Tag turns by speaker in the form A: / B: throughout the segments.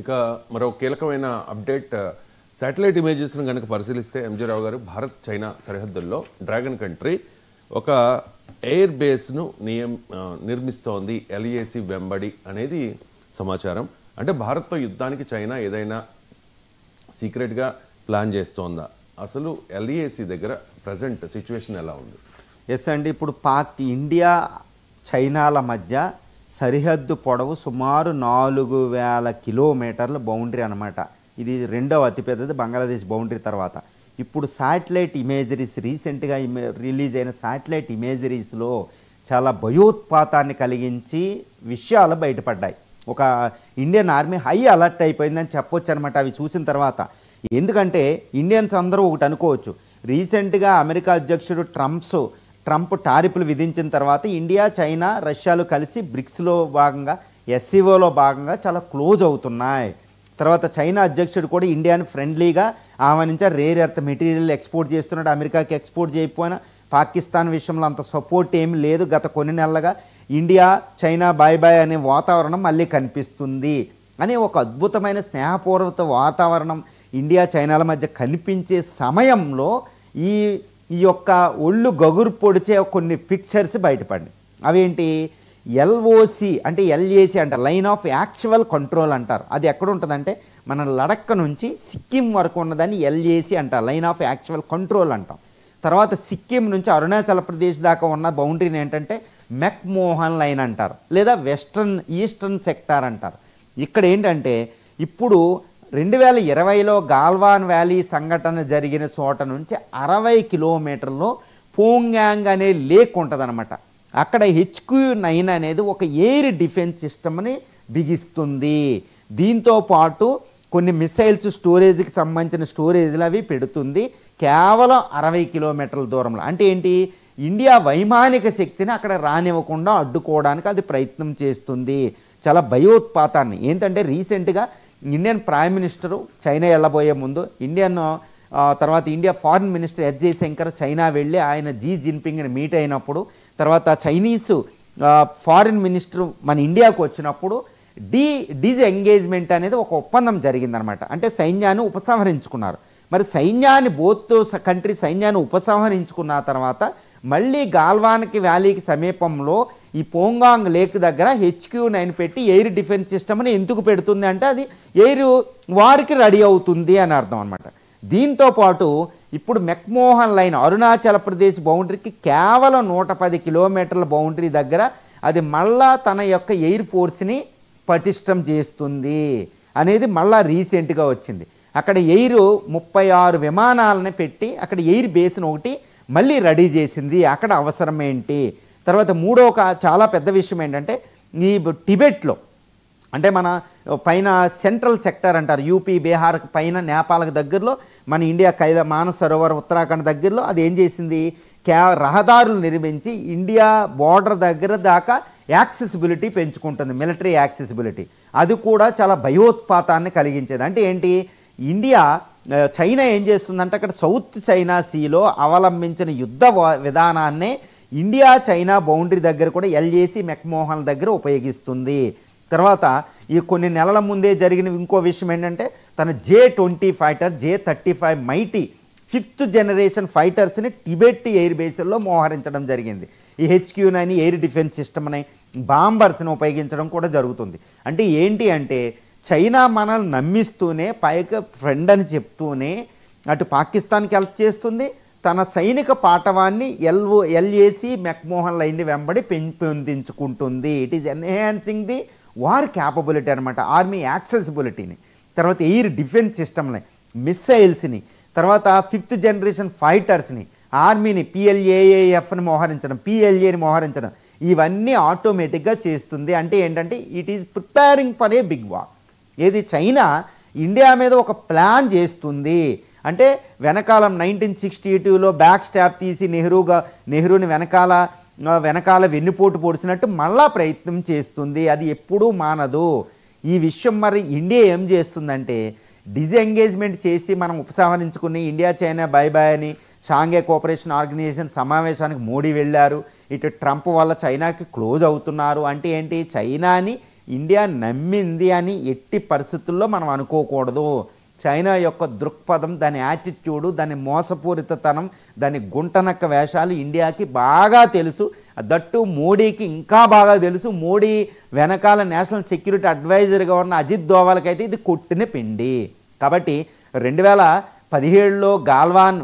A: ఇక మరో కీలకమైన అప్డేట్ శాటిలైట్ ఇమేజెస్ను కనుక పరిశీలిస్తే ఎంజీ రావు గారు భారత్ చైనా సరిహద్దుల్లో డ్రాగన్ కంట్రీ ఒక ఎయిర్ బేస్ను నిర్మిస్తోంది ఎల్ఏసి వెంబడి అనేది సమాచారం. అంటే భారత్తో యుద్ధానికి చైనా ఏదైనా సీక్రెట్గా ప్లాన్ చేస్తోందా? అసలు ఎల్ఏసి దగ్గర ప్రజెంట్ సిచ్యువేషన్ ఎలా ఉంది?
B: ఎస్ అండి, ఇప్పుడు ఇండియా చైనాల మధ్య సరిహద్దు పొడవు సుమారు 4000 కిలోమీటర్ల బౌండరీ అనమాట. ఇది రెండవ అతిపెద్దది బంగ్లాదేశ్ బౌండరీ తర్వాత. ఇప్పుడు శాటిలైట్ ఇమేజరీస్ రీసెంట్గా రిలీజ్ అయిన శాటిలైట్ ఇమేజరీస్లో చాలా భయోత్పాతాన్ని కలిగించి విషయాలు బయటపడ్డాయి. ఒక ఇండియన్ ఆర్మీ హై అలర్ట్ అయిపోయిందని చెప్పొచ్చు అనమాట అవి చూసిన తర్వాత. ఎందుకంటే ఇండియన్స్ అందరూ ఒకటి అనుకోవచ్చు, రీసెంట్గా అమెరికా అధ్యక్షుడు ట్రంప్ టారిఫ్లు విధించిన తర్వాత ఇండియా చైనా రష్యాలు కలిసి బ్రిక్స్లో భాగంగా ఎస్సీఓలో భాగంగా చాలా క్లోజ్ అవుతున్నాయి. తర్వాత చైనా అధ్యక్షుడు కూడా ఇండియాని ఫ్రెండ్లీగా ఆహ్వానించారు. రేర్ ఎర్త్ మెటీరియల్ ఎక్స్పోర్ట్ చేస్తున్నాడు, అమెరికాకి ఎక్స్పోర్ట్ చేయకపోయినా పాకిస్తాన్ విషయంలో అంత సపోర్ట్ ఏమి లేదు. గత కొన్ని నెలలుగా ఇండియా చైనా బాయ్ బాయ్ అనే వాతావరణం మళ్ళీ కనిపిస్తుంది అనే ఒక అద్భుతమైన స్నేహపూర్వక వాతావరణం ఇండియా చైనాల మధ్య కనిపించే సమయంలో ఈ యొక్క ఒళ్ళు గగురు పొడిచే కొన్ని పిక్చర్స్ బయటపడి, అవేంటి ఎల్ఓసి అంటే ఎల్ఏసి అంటారు, లైన్ ఆఫ్ యాక్చువల్ కంట్రోల్ అంటారు. అది ఎక్కడ ఉంటుందంటే మన లడక్ నుంచి సిక్కిం వరకు ఉన్నదాన్ని ఎల్ఏసి అంటారు, లైన్ ఆఫ్ యాక్చువల్ కంట్రోల్ అంటాం. తర్వాత సిక్కిం నుంచి అరుణాచల్ ప్రదేశ్ దాకా ఉన్న బౌండరీని ఏంటంటే మెక్మోహన్ లైన్ అంటారు, లేదా ఈస్టర్న్ సెక్టార్ అంటారు. ఇక్కడ ఏంటంటే ఇప్పుడు 2020లో గాల్వాన్ వ్యాలీ సంఘటన జరిగిన చోట నుంచి 60 కిలోమీటర్లో పోంగ్యాంగ్ అనే లేక్ ఉంటుందన్నమాట. అక్కడ HQ-9 అనేది ఒక ఎయిర్ డిఫెన్స్ సిస్టమ్ని బిగిస్తుంది. దీంతో పాటు కొన్ని మిసైల్స్ స్టోరేజ్కి సంబంధించిన స్టోరేజ్లు అవి పెడుతుంది కేవలం 60 కిలోమీటర్ల దూరంలో. అంటే ఏంటి, ఇండియా వైమానిక శక్తిని అక్కడ రానివ్వకుండా అడ్డుకోవడానికి అది ప్రయత్నం చేస్తుంది. చాలా భయోత్పాతాన్ని. ఏంటంటే రీసెంట్గా ఇండియన్ ప్రైమ్ మినిస్టరు చైనా వెళ్ళబోయే ముందు తర్వాత India foreign minister S Jaishankar China వెళ్ళి ఆయన జీ జిన్పింగ్ని మీట్ అయినప్పుడు, తర్వాత చైనీసు ఫారిన్ మినిస్టర్ మన ఇండియాకు వచ్చినప్పుడు డిజెంగేజ్మెంట్ అనేది ఒక ఒప్పందం జరిగిందనమాట. అంటే సైన్యాన్ని ఉపసంహరించుకున్నారు. మరి సైన్యాన్ని బోత్ కంట్రీ సైన్యాన్ని ఉపసంహరించుకున్న తర్వాత మళ్ళీ గాల్వాన్కి వ్యాలీకి సమీపంలో ఈ పోంగాంగ్ లేక్ దగ్గర HQ-9 పెట్టి ఎయిర్ డిఫెన్స్ సిస్టమ్ని ఎందుకు పెడుతుంది అంటే అది ఎయిర్ వారికి రెడీ అవుతుంది అని అర్థం అనమాట. దీంతోపాటు ఇప్పుడు మెక్మోహన్ లైన్ అరుణాచల్ ప్రదేశ్ బౌండరీకి కేవలం 110 కిలోమీటర్ల బౌండరీ దగ్గర అది మళ్ళా తన యొక్క ఎయిర్ ఫోర్స్ని పటిష్టం చేస్తుంది అనేది మళ్ళా రీసెంట్గా వచ్చింది. అక్కడ ఎయిర్ 36 విమానాలను పెట్టి అక్కడ ఎయిర్ బేస్ని ఒకటి మళ్ళీ రెడీ చేసింది. అక్కడ అవసరం ఏంటి? తర్వాత చాలా పెద్ద విషయం ఏంటంటే ఈ టిబెట్లో అంటే మన పైన సెంట్రల్ సెక్టర్ అంటారు, యూపీ బీహార్ పైన నేపాల్కి దగ్గరలో మన ఇండియా మానస్ సరోవర్ ఉత్తరాఖండ్ దగ్గరలో అది ఏం చేసింది, రహదారులు నిర్మించి ఇండియా బోర్డర్ దగ్గర దాకా యాక్సెసిబిలిటీ పెంచుకుంటుంది, మిలిటరీ యాక్సెసిబిలిటీ. అది కూడా చాలా భయోత్పాతాన్ని కలిగించేది. అంటే ఏంటి, చైనా ఏం చేస్తుందంటే అక్కడ సౌత్ చైనా సీలో అవలంబించిన యుద్ధ విధానాన్నే ఇండియా చైనా బౌండరీ దగ్గర కూడా ఎల్ఏసి మెక్మోహన్ దగ్గర ఉపయోగిస్తుంది. తర్వాత ఈ కొన్ని నెలల ముందే జరిగిన ఇంకో విషయం ఏంటంటే తన J-20 fighter J-35 mighty 5th generation ఫైటర్స్ని టిబెట్ ఎయిర్ బేస్ల్లో మోహరించడం జరిగింది. ఈ HQ-9 ఎయిర్ డిఫెన్స్ సిస్టమ్ని బాంబర్స్ని ఉపయోగించడం కూడా జరుగుతుంది. అంటే ఏంటి అంటే చైనా మనల్ని నమ్మిస్తూనే పైగా ఫ్రెండ్ అని చెప్తూనే అటు పాకిస్తాన్కి హెల్ప్ చేస్తుంది, తన సైనిక పాటవాన్ని ఎల్ఏసి మెక్మోహన్ లైన్ వెంబడి పెంపొందించుకుంటుంది. It is enhancing the war capability అనమాట, ఆర్మీ యాక్సెసిబిలిటీని. తర్వాత ఎయిర్ డిఫెన్స్ సిస్టమ్ని, మిస్సైల్స్ని, తర్వాత 5th జనరేషన్ ఫైటర్స్ని, ఆర్మీని PLAAFని మోహరించడం, PLAని మోహరించడం, ఇవన్నీ ఆటోమేటిక్గా చేస్తుంది. అంటే ఏంటంటే it is preparing for a big war. ఏది చైనా ఇండియా మీద ఒక ప్లాన్ చేస్తుంది. అంటే వెనకాల 1962లో బ్యాక్ స్టాప్ తీసి నెహ్రూని వెనకాల వెన్నుపోటు పొడిచినట్టు మళ్ళా ప్రయత్నం చేస్తుంది. అది ఎప్పుడూ మానదు. ఈ విషయం మరి ఇండియా ఏం చేస్తుందంటే డిజెంగేజ్మెంట్ చేసి మనం ఉపసంహరించుకుని ఇండియా చైనా బై బై అని షాంఘై కోఆపరేషన్ ఆర్గనైజేషన్ సమావేశానికి మోడీ వెళ్ళారు. ఇటు ట్రంప్ వల్ల చైనాకి క్లోజ్ అవుతున్నారు. అంటే ఏంటి, చైనాని ఇండియా నమ్మింది అని ఎట్టి పరిస్థితుల్లో మనం అనుకోకూడదు. చైనా యొక్క దృక్పథం, దాని యాటిట్యూడు, దాని మోసపూరితతనం, దాని గుంటనక్క వేషాలు ఇండియాకి బాగా తెలుసు. దట్టు మోడీకి ఇంకా బాగా తెలుసు. మోడీ వెనకాల నేషనల్ సెక్యూరిటీ అడ్వైజర్గా ఉన్న అజిత్ దోవల్కైతే ఇది కొట్టిన పిండి. కాబట్టి 2017లో గాల్వాన్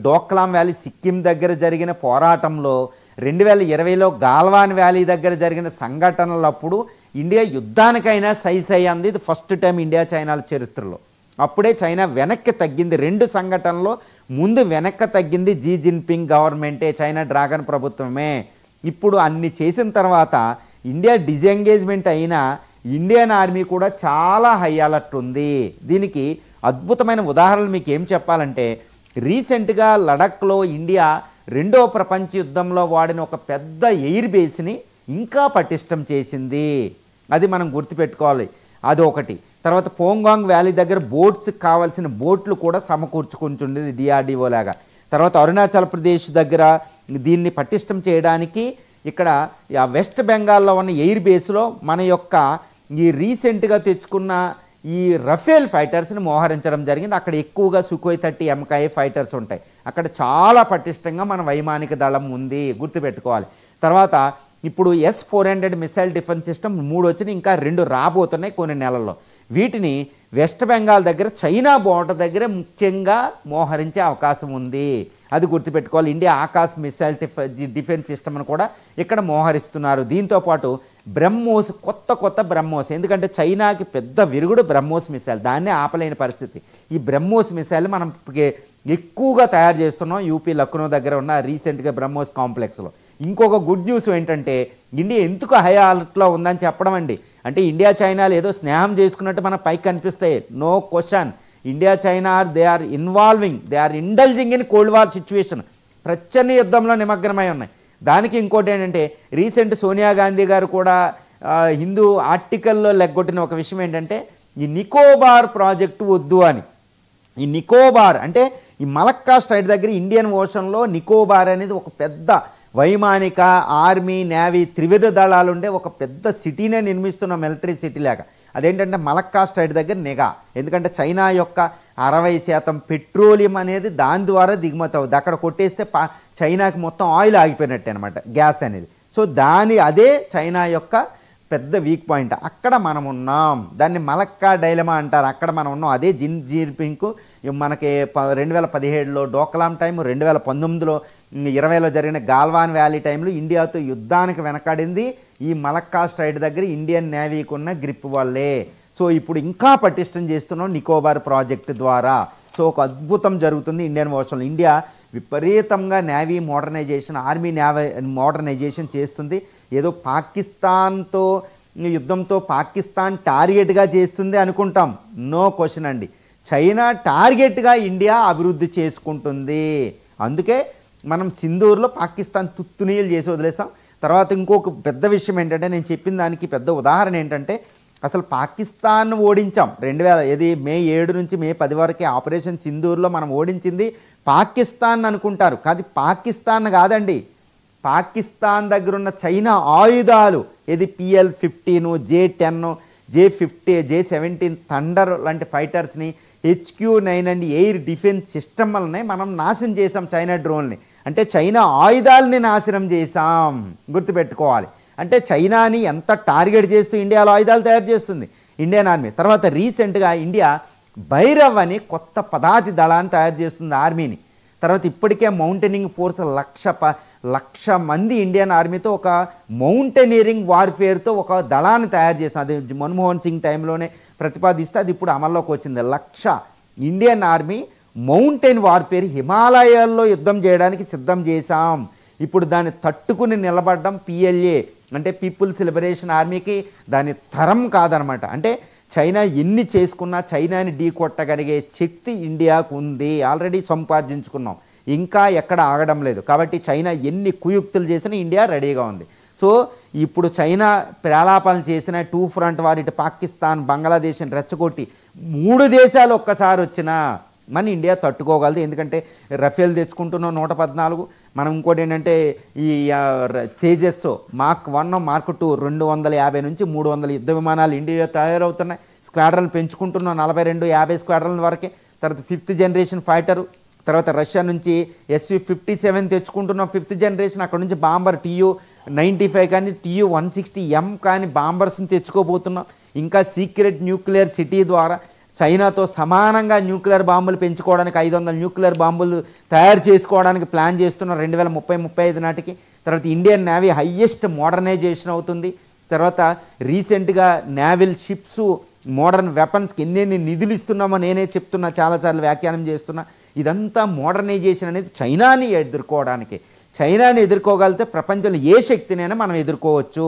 B: డోక్లాం వ్యాలీ సిక్కిం దగ్గర జరిగిన పోరాటంలో, 2020లో గాల్వాన్ వ్యాలీ దగ్గర జరిగిన సంఘటనలప్పుడు ఇండియా యుద్ధానికైనా సై అంది. ఇది ఫస్ట్ టైం ఇండియా చైనాల చరిత్రలో. అప్పుడే చైనా వెనక్కి తగ్గింది. 2 సంఘటనలో ముందు వెనక్కి తగ్గింది జీ జిన్పింగ్ గవర్నమెంటే, చైనా డ్రాగన్ ప్రభుత్వమే. ఇప్పుడు అన్ని చేసిన తర్వాత ఇండియా డిజెంగేజ్మెంట్ అయినా ఇండియన్ ఆర్మీ కూడా చాలా హై అలర్ట్ ఉంది. దీనికి అద్భుతమైన ఉదాహరణలు మీకు ఏం చెప్పాలంటే, రీసెంట్గా లడఖ్లో ఇండియా 2వ ప్రపంచ యుద్ధంలో వాడిన ఒక పెద్ద ఎయిర్ బేస్ని ఇంకా పటిష్టం చేసింది. అది మనం గుర్తుపెట్టుకోవాలి. అదొకటి. తర్వాత పోంగాంగ్ వ్యాలీ దగ్గర బోట్స్కి కావాల్సిన బోట్లు కూడా సమకూర్చుకుంటుండేది డిఆర్డిఓ లాగా. తర్వాత అరుణాచల్ ప్రదేశ్ దగ్గర దీన్ని పటిష్టం చేయడానికి ఇక్కడ వెస్ట్ బెంగాల్లో ఉన్న ఎయిర్ బేస్లో మన యొక్క ఈ రీసెంట్గా తెచ్చుకున్న ఈ రఫేల్ ఫైటర్స్ని మోహరించడం జరిగింది. అక్కడ ఎక్కువగా సుఖోయ్ 30 MKI ఫైటర్స్ ఉంటాయి. అక్కడ చాలా పటిష్టంగా మన వైమానిక దళం ఉంది, గుర్తుపెట్టుకోవాలి. తర్వాత ఇప్పుడు S-400 మిసైల్ డిఫెన్స్ సిస్టమ్ 3 వచ్చినాయి, ఇంకా 2 రాబోతున్నాయి కొన్ని నెలల్లో. వీటిని వెస్ట్ బెంగాల్ దగ్గర చైనా బోర్డర్ దగ్గర ముఖ్యంగా మోహరించే అవకాశం ఉంది. అది గుర్తుపెట్టుకోవాలి. ఇండియా ఆకాశ్ మిసైల్ డిఫెన్స్ సిస్టమ్ను కూడా ఇక్కడ మోహరిస్తున్నారు. దీంతోపాటు బ్రహ్మోస్, కొత్త బ్రహ్మోస్, ఎందుకంటే చైనాకి పెద్ద విరుగుడు బ్రహ్మోస్ మిసైల్, దాన్నే ఆపలేని పరిస్థితి. ఈ బ్రహ్మోస్ మిసైల్ మనం ఎక్కువగా తయారు చేస్తున్నాం యూపీ లక్నో దగ్గర ఉన్న రీసెంట్గా బ్రహ్మోస్ కాంప్లెక్స్లో. ఇంకొక గుడ్ న్యూస్ ఏంటంటే, ఇండియా ఎందుకు హై అలర్ట్లో ఉందని చెప్పడం అండి. అంటే ఇండియా చైనాలు ఏదో స్నేహం చేసుకున్నట్టు మన పైకి కనిపిస్తాయి, no question. India China they are indulging in cold war situation. ప్రచన్న యుద్ధంలో నిమగ్నమై ఉన్నాయి. దానికి ఇంకోటి ఏంటంటే, రీసెంట్ సోనియా గాంధీ గారు కూడా హిందూ ఆర్టికల్లో లెగ్గొట్టిన ఒక విషయం ఏంటంటే, ఈ నికోబార్ ప్రాజెక్టు వద్దు అని. ఈ నికోబార్ అంటే ఈ మలక్కా స్ట్రైట్ దగ్గర ఇండియన్ ఓషన్లో నికోబార్ అనేది ఒక పెద్ద వైమానిక, ఆర్మీ, నేవీ త్రివిధ దళాలు ఉండే ఒక పెద్ద సిటీనే నిర్మిస్తున్న మిలిటరీ సిటీ లాగా. అదేంటంటే మలక్కా స్ట్రైట్ దగ్గర నిఘా. ఎందుకంటే చైనా యొక్క 60% పెట్రోలియం అనేది దాని ద్వారా దిగుమతి అవుతుంది. అక్కడ కొట్టేస్తే చైనాకి మొత్తం ఆయిల్ ఆగిపోయినట్టే అనమాట, గ్యాస్ అనేది. సో అదే చైనా యొక్క పెద్ద వీక్ పాయింట్. అక్కడ మనం ఉన్నాం, దాన్ని మలక్కా డైలమా అంటారు. అక్కడ మనం ఉన్నాం. అదే జిన్పింగ్ మనకి 2017లో డోక్లాం టైం, 2019లో 20లో జరిగిన గాల్వాన్ వ్యాలీ టైంలో ఇండియాతో యుద్ధానికి వెనకాడింది ఈ మలక్కా స్ట్రైట్ దగ్గర ఇండియన్ నేవీకి ఉన్న గ్రిప్ వల్లే. సో ఇప్పుడు ఇంకా పటిష్టం చేస్తున్నాం నికోబార్ ప్రాజెక్టు ద్వారా. సో ఒక అద్భుతం జరుగుతుంది ఇండియన్ ఓషన్లో. ఇండియా విపరీతంగా navy modernisation, army navy modernisation చేస్తుంది. ఏదో పాకిస్తాన్తో యుద్ధంతో పాకిస్తాన్ టార్గెట్గా చేస్తుంది అనుకుంటాం, నో క్వశ్చన్ అండి. చైనా టార్గెట్గా ఇండియా అభివృద్ధి చేసుకుంటుంది. అందుకే మనం సింధూర్లో పాకిస్తాన్ తుత్తునీయలు చేసి వదిలేసాం. తర్వాత ఇంకొక పెద్ద విషయం ఏంటంటే, నేను చెప్పిన దానికి పెద్ద ఉదాహరణ ఏంటంటే, అసలు పాకిస్తాన్ ఓడించాం 2000 మే 7 నుంచి మే 10 వరకే ఆపరేషన్ సింధూర్లో మనం ఓడించింది పాకిస్తాన్ అనుకుంటారు. కాదు, పాకిస్తాన్ కాదండి. పాకిస్తాన్ దగ్గర ఉన్న చైనా ఆయుధాలు PL-15, J-10, J-50, J-17 thunder లాంటి ఫైటర్స్ని, HQ-9 అండ్ ఎయిర్ డిఫెన్స్ సిస్టమ్లని మనం నాశనం చేసాం చైనా డ్రోన్ని. అంటే చైనా ఆయుధాలని నాశనం చేసాం, గుర్తుపెట్టుకోవాలి. అంటే చైనాని ఎంత టార్గెట్ చేస్తూ ఇండియాలో ఆయుధాలు తయారు చేస్తుంది ఇండియన్ ఆర్మీ. తర్వాత రీసెంట్గా ఇండియా భైరవ్ అని కొత్త పదాతి దళాన్ని తయారు చేస్తుంది ఆర్మీని. తర్వాత ఇప్పటికే మౌంటైనింగ్ ఫోర్స్ 1,00,000 మంది ఇండియన్ ఆర్మీతో ఒక మౌంటైనీరింగ్ వార్ఫేర్తో ఒక దళాన్ని తయారు చేసాం. అది మన్మోహన్ సింగ్ టైంలోనే ప్రతిపాదిస్తే అది ఇప్పుడు అమల్లోకి వచ్చింది. 1,00,000 ఇండియన్ ఆర్మీ మౌంటైన్ వార్ఫేర్, హిమాలయాల్లో యుద్ధం చేయడానికి సిద్ధం చేశాం. ఇప్పుడు దాన్ని తట్టుకుని నిలబడడం PLA అంటే పీపుల్స్ లిబరేషన్ ఆర్మీకి దాని తరం కాదనమాట. అంటే చైనా ఎన్ని చేసుకున్నా చైనాని ఢీ కొట్టగలిగే శక్తి ఇండియాకు ఉంది. ఆల్రెడీ సంపాదించుకున్నాం, ఇంకా ఎక్కడ ఆగడం లేదు. కాబట్టి చైనా ఎన్ని కుయుక్తులు చేసినా ఇండియా రెడీగా ఉంది. సో ఇప్పుడు చైనా ప్రేలాపనలు చేసిన 2 ఫ్రంట్ వార్, ఇటు పాకిస్తాన్, బంగ్లాదేశ్ని రెచ్చగొట్టి 3 దేశాలు ఒక్కసారి వచ్చినా మన ఇండియా తట్టుకోగలదు. ఎందుకంటే రఫేల్ తెచ్చుకుంటున్నాం 114, మనం ఇంకోటి ఏంటంటే ఈ తేజస్ మార్క్ 1 మార్క్ 2 250 నుంచి 300 యుద్ధ విమానాలు ఇండియా తయారవుతున్నాయి. స్క్వాడ్రన్ పెంచుకుంటున్నాం 42-50 స్క్వాడ్రన్ వరకే. తర్వాత 5th జనరేషన్ ఫైటరు, తర్వాత రష్యా నుంచి Su-57 తెచ్చుకుంటున్నాం 5th జనరేషన్. అక్కడ నుంచి బాంబర్ Tu-95 కానీ Tu-160M కానీ బాంబర్స్ని తెచ్చుకోబోతున్నాం. ఇంకా సీక్రెట్ న్యూక్లియర్ సిటీ ద్వారా చైనాతో సమానంగా న్యూక్లియర్ బాంబులు పెంచుకోవడానికి 500 న్యూక్లియర్ బాంబులు తయారు చేసుకోవడానికి ప్లాన్ చేస్తున్నాం 2030-35 నాటికి. తర్వాత ఇండియన్ నేవీ హయ్యెస్ట్ మోడర్నైజేషన్ అవుతుంది. తర్వాత రీసెంట్గా నేవల్ షిప్స్ మోడర్న్ వెపన్స్కి ఎన్నెన్ని నిధులు ఇస్తున్నామో నేనే చెప్తున్నా, చాలాసార్లు వ్యాఖ్యానం చేస్తున్నా. ఇదంతా మోడర్నైజేషన్ అనేది చైనాని ఎదుర్కోవడానికి. చైనాని ఎదుర్కోగలిగితే ప్రపంచంలో ఏ శక్తినైనా మనం ఎదుర్కోవచ్చు.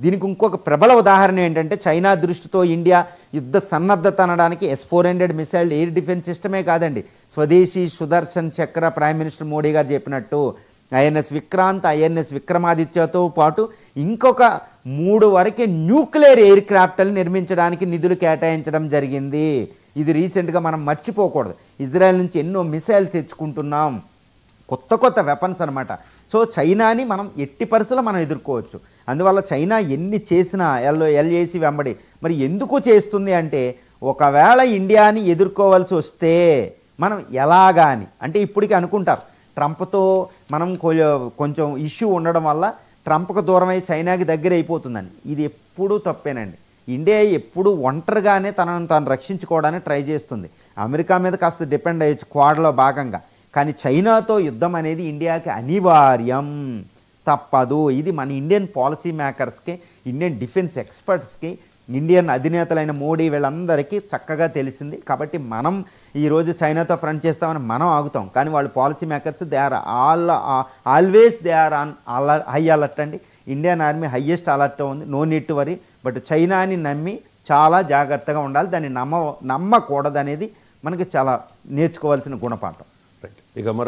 B: దీనికి ఇంకొక ప్రబల ఉదాహరణ ఏంటంటే చైనా దృష్టితో ఇండియా యుద్ధ సన్నద్ధత అనడానికి S-400 మిసైల్ ఎయిర్ డిఫెన్స్ సిస్టమే కాదండి, స్వదేశీ సుదర్శన్ చక్ర ప్రైమ్ మినిస్టర్ మోడీ గారు చెప్పినట్టు INS విక్రాంత్, INS విక్రమాదిత్యతో పాటు ఇంకొక 3 వరకే న్యూక్లియర్ ఎయిర్ క్రాఫ్ట్లు నిర్మించడానికి నిధులు కేటాయించడం జరిగింది. ఇది రీసెంట్గా మనం మర్చిపోకూడదు. ఇజ్రాయెల్ నుంచి ఎన్నో మిసైల్ తెచ్చుకుంటున్నాం, కొత్త వెపన్స్ అనమాట. సో చైనాని మనం ఎట్టి పరిస్థితుల్లో మనం ఎదుర్కోవచ్చు. అందువల్ల చైనా ఎన్ని చేసినా LAC వెంబడి మరి ఎందుకు చేస్తుంది అంటే ఒకవేళ ఇండియాని ఎదుర్కోవాల్సి వస్తే మనం ఎలాగా అని అంటే ఇప్పటికీ అనుకుంటారు ట్రంప్తో మనం కొంచెం ఇష్యూ ఉండడం వల్ల ట్రంప్కు దూరమై చైనాకి దగ్గర అయిపోతుందని. ఇది ఎప్పుడూ తప్పేనండి. ఇండియా ఎప్పుడు ఒంటరిగానే తనను తాను రక్షించుకోవడానికి ట్రై చేస్తుంది. అమెరికా మీద కాస్త డిపెండ్ అయ్యొచ్చు క్వాడ్లో భాగంగా, కానీ చైనాతో యుద్ధం అనేది ఇండియాకి అనివార్యం, తప్పదు. ఇది మన ఇండియన్ పాలసీ మేకర్స్కి, ఇండియన్ డిఫెన్స్ ఎక్స్పర్ట్స్కి, ఇండియన్ అధినేతలైన మోడీ వీళ్ళందరికీ చక్కగా తెలిసింది. కాబట్టి మనం ఈరోజు చైనాతో ఫ్రంట్ చేస్తామని మనం ఆగుతాం, కానీ వాళ్ళు policy makers always they are on high alert అండి. ఇండియన్ ఆర్మీ హయ్యెస్ట్ అలర్ట్ ఉంది, no need to worry. But చైనాని నమ్మి చాలా జాగ్రత్తగా ఉండాలి, దాన్ని నమ్మకూడదు అనేది మనకి చాలా నేర్చుకోవాల్సిన గుణపాఠం.
A: ఇక మరో